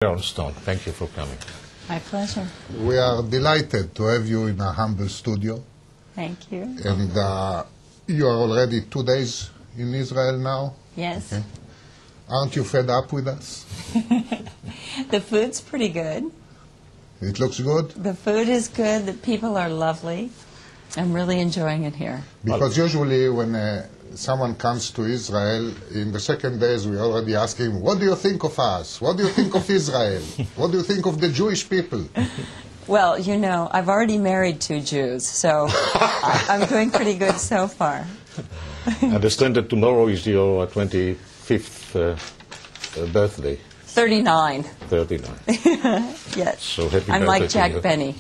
Sharon, thank you for coming. My pleasure. We are delighted to have you in a humble studio. Thank you. And you are already 2 days in Israel now? Yes. Okay. Aren't you fed up with us? The food's pretty good. It looks good? The food is good. The people are lovely. I'm really enjoying it here. Because usually when someone comes to Israel, in the second days we already ask him, what do you think of us? What do you think of Israel? What do you think of the Jewish people? Well, you know, I've already married 2 Jews, so I'm doing pretty good so far. I understand that tomorrow is your 25th birthday. 39. 39. Yes. So happy I'm birthday like to Jack you. Benny.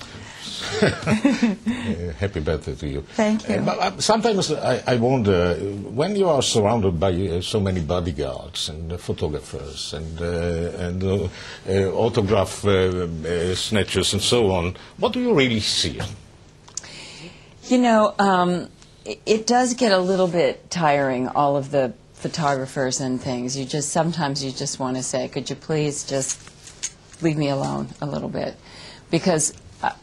Happy birthday to you. Thank you. But sometimes I wonder, when you are surrounded by so many bodyguards and photographers and autograph snatchers and so on, what do you really see? You know, it does get a little bit tiring, all of the photographers and things. Sometimes you just want to say, could you please just leave me alone a little bit? Because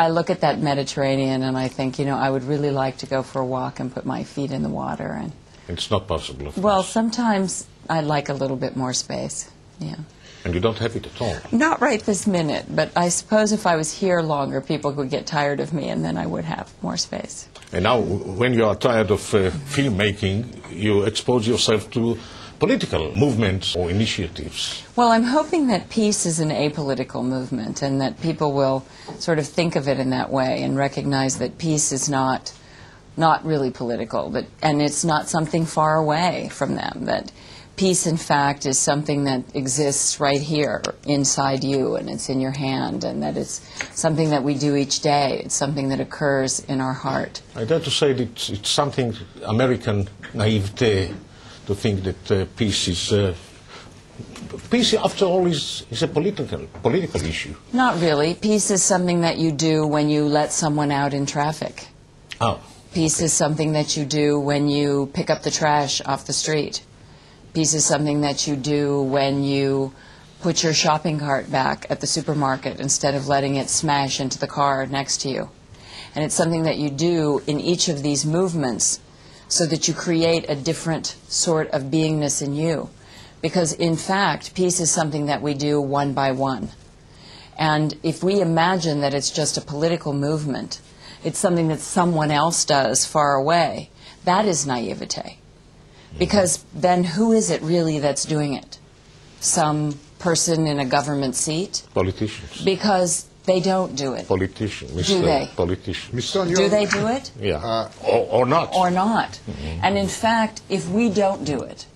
I look at that Mediterranean and I think, you know, I would really like to go for a walk and put my feet in the water. And It's not possible, of course. well, sometimes I'd like a little bit more space, yeah. And you don't have it at all. Not right this minute, but I suppose if I was here longer, people would get tired of me and then I would have more space. And now, when you are tired of filmmaking, you expose yourself to political movements or initiatives. Well, I'm hoping that peace is an apolitical movement and that people will sort of think of it in that way and recognize that peace is not really political, and it's not something far away from them, that peace, in fact, is something that exists right here inside you, and it's in your hand, and that it's something that we do each day. It's something that occurs in our heart. I dare to say that it's something American naivete to think that peace is... peace, after all, is a political issue. Not really. Peace is something that you do when you let someone out in traffic. Oh. Peace is something that you do when you pick up the trash off the street. Peace is something that you do when you put your shopping cart back at the supermarket instead of letting it smash into the car next to you. And it's something that you do in each of these movements so that you create a different sort of beingness in you. Because, in fact, peace is something that we do one by one. And if we imagine that it's just a political movement, it's something that someone else does far away, that is naivete. Because then who is it really that's doing it? Some person in a government seat? Politicians. Because they don't do it. Politicians. Do they? Politicians. Do they do it? Yeah. Or not. Or not. And in fact, if we don't do it,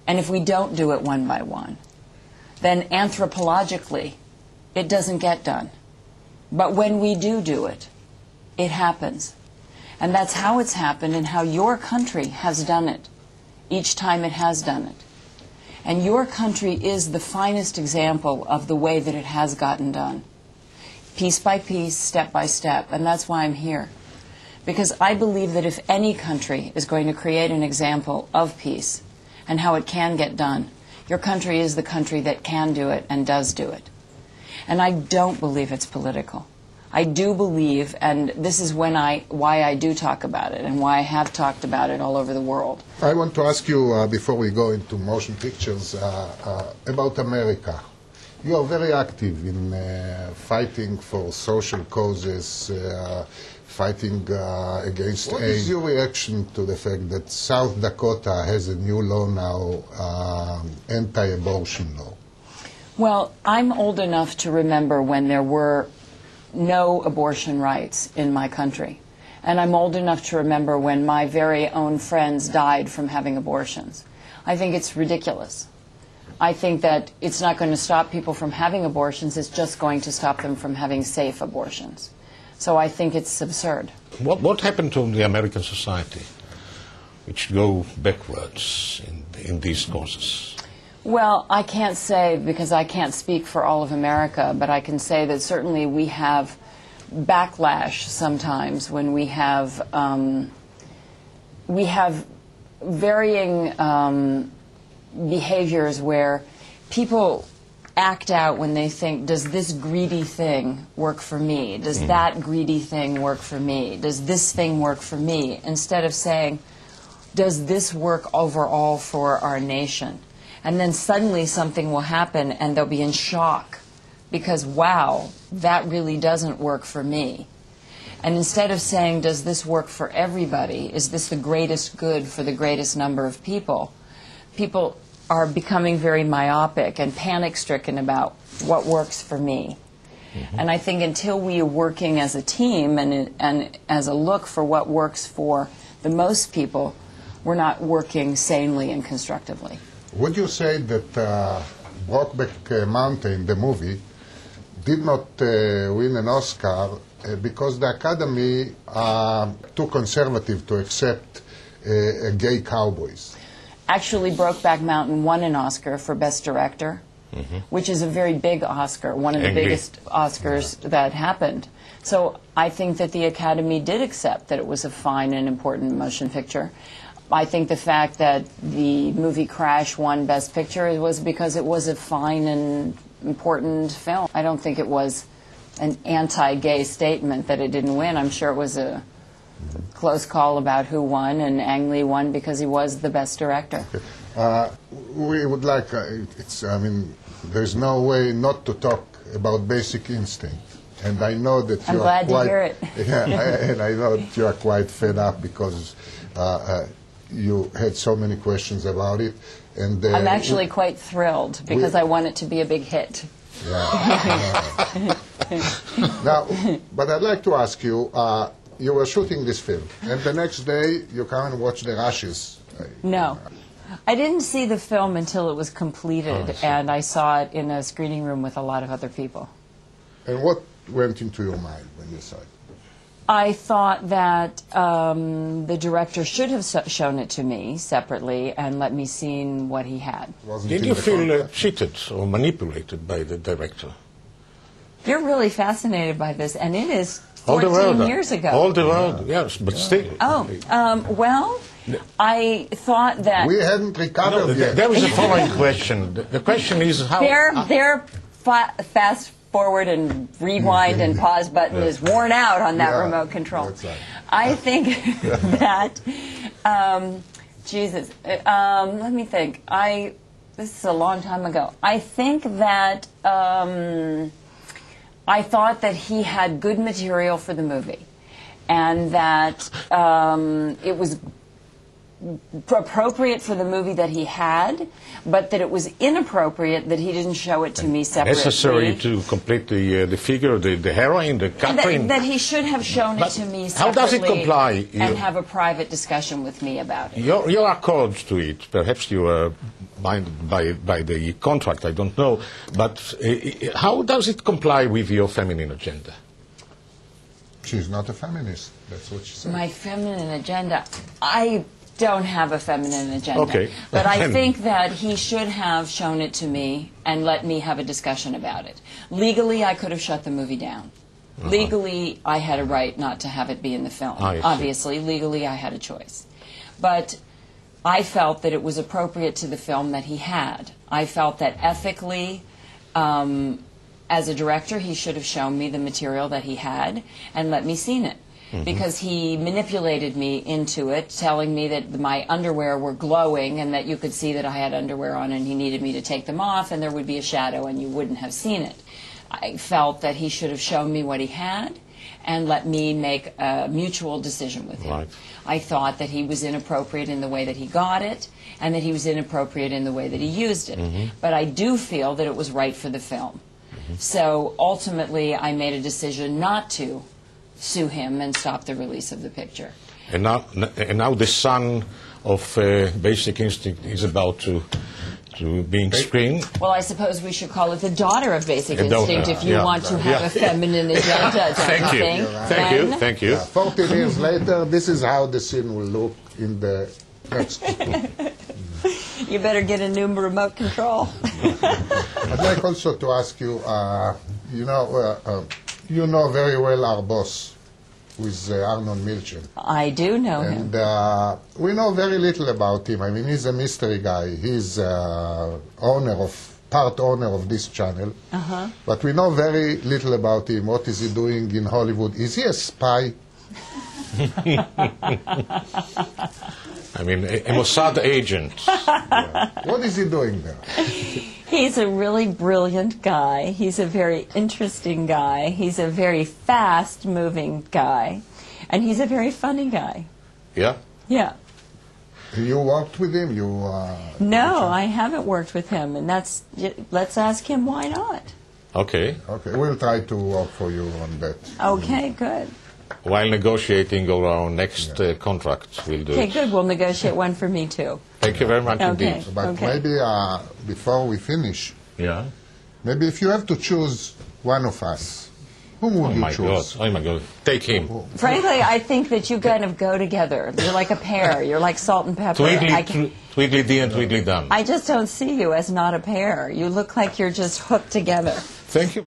and if we don't do it one by one, then anthropologically, it doesn't get done. But when we do it, it happens. And that's how it's happened and how your country has done it each time it has done it. And your country is the finest example of the way that it has gotten done. Piece by piece, step by step, and that's why I'm here. Because I believe that if any country is going to create an example of peace and how it can get done, your country is the country that can do it and does do it. And I don't believe it's political. I do believe, and this is why I do talk about it and why I have talked about it all over the world. I want to ask you, before we go into motion pictures, about America. You are very active in fighting for social causes, fighting against AIDS. What is your reaction to the fact that South Dakota has a new law now, anti-abortion law? Well, I'm old enough to remember when there were no abortion rights in my country. And I'm old enough to remember when my very own friends died from having abortions. I think it's ridiculous. I think that it's not going to stop people from having abortions, it's just going to stop them from having safe abortions. So I think it's absurd. What happened to the American society, which go backwards in these causes? Well, I can't say, because I can't speak for all of America, but I can say that certainly we have backlash sometimes when we have varying behaviors where people act out when they think, does this greedy thing work for me? Does that greedy thing work for me? Does this thing work for me? Instead of saying, does this work overall for our nation? And then suddenly something will happen and they'll be in shock because, wow, that really doesn't work for me. And instead of saying, does this work for everybody? Is this the greatest good for the greatest number of people? People are becoming very myopic and panic-stricken about what works for me. And I think until we are working as a team and as a look for what works for the most people, we're not working sanely and constructively. Would you say that Brokeback Mountain, the movie, did not win an Oscar because the Academy are too conservative to accept gay cowboys? Actually, Brokeback Mountain won an Oscar for Best Director, which is a very big Oscar, one of the biggest Oscars that happened. So I think that the Academy did accept that it was a fine and important motion picture. I think the fact that the movie Crash won Best Picture was because it was a fine and important film. I don't think it was an anti-gay statement that it didn't win. I'm sure it was a close call about who won, and Ang Lee won because he was the best director. We would like, I mean, there's no way not to talk about Basic Instinct. And I know that I'm you glad are quite, to hear it. and I know that you are quite fed up because you had so many questions about it. And I'm actually quite thrilled because I want it to be a big hit. Yeah. Now, but I'd like to ask you, you were shooting this film, and the next day you come and watch the rushes. No. I didn't see the film until it was completed, and I saw it in a screening room with a lot of other people. And what went into your mind when you saw it? I thought that the director should have shown it to me separately and let me see what he had. Did you feel cheated or manipulated by the director? You're really fascinated by this, and it is 14 years ago. All the world, yes, but still. Oh, well, I thought that... We hadn't recovered yet. There was a following question. The question is how... Their fast forward and rewind and pause button is worn out on that remote control. Right. I think that, Jesus, let me think. This is a long time ago. I think that I thought that he had good material for the movie, and that it was appropriate for the movie that he had, but that it was inappropriate that he didn't show it to me separately. Necessary to complete the figure, the heroine, the Catherine. That he should have shown it to me separately. How does it comply? And have a private discussion with me about it. Your accord to it, perhaps you are bound by the contract, I don't know, but how does it comply with your feminine agenda? She's not a feminist, that's what she said. My feminine agenda? I don't have a feminine agenda. Okay. But I think that he should have shown it to me and let me have a discussion about it. Legally, I could have shut the movie down. Legally, I had a right not to have it be in the film. Obviously, legally, I had a choice. But I felt that it was appropriate to the film that he had. I felt that ethically, as a director, he should have shown me the material that he had and let me see it. Because he manipulated me into it, telling me that my underwear were glowing and that you could see that I had underwear on, and he needed me to take them off and there would be a shadow and you wouldn't have seen it. I felt that he should have shown me what he had and let me make a mutual decision with him. Right. I thought that he was inappropriate in the way that he got it and that he was inappropriate in the way that he used it. But I do feel that it was right for the film. So ultimately I made a decision not to sue him and stop the release of the picture. And now the son of Basic Instinct is about to being screened. Well, I suppose we should call it the daughter of Basic Instinct if you want to have a feminine agenda. Thank you. Thank you. Thank you. 14 years later, this is how the scene will look in the next. You better get a new remote control. I'd like also to ask you, you know very well our boss, who is Arnold Milchan. I do know him. And we know very little about him. I mean, he's a mystery guy. He's owner of part owner of this channel, but we know very little about him. What is he doing in Hollywood? Is he a spy? I mean, a Mossad agent. What is he doing there? He's a really brilliant guy. He's a very interesting guy. He's a very fast-moving guy. And he's a very funny guy. Yeah? Yeah. You worked with him? No, I haven't worked with him, and let's ask him why not. Okay. Okay, we'll try to work for you on that. Okay, good. While negotiating our next contract, we'll do Okay, it. good. We'll negotiate one for me, too. Thank you very much Okay. indeed. But maybe before we finish, Yeah? maybe if you have to choose one of us, whom would Oh you my choose? God! Oh my God! Take him. Frankly, I think that you kind of go together. You're like a pair. You're like salt and pepper. Tweedledee and Tweedledum. I just don't see you as not a pair. You look like you're just hooked together. Thank you.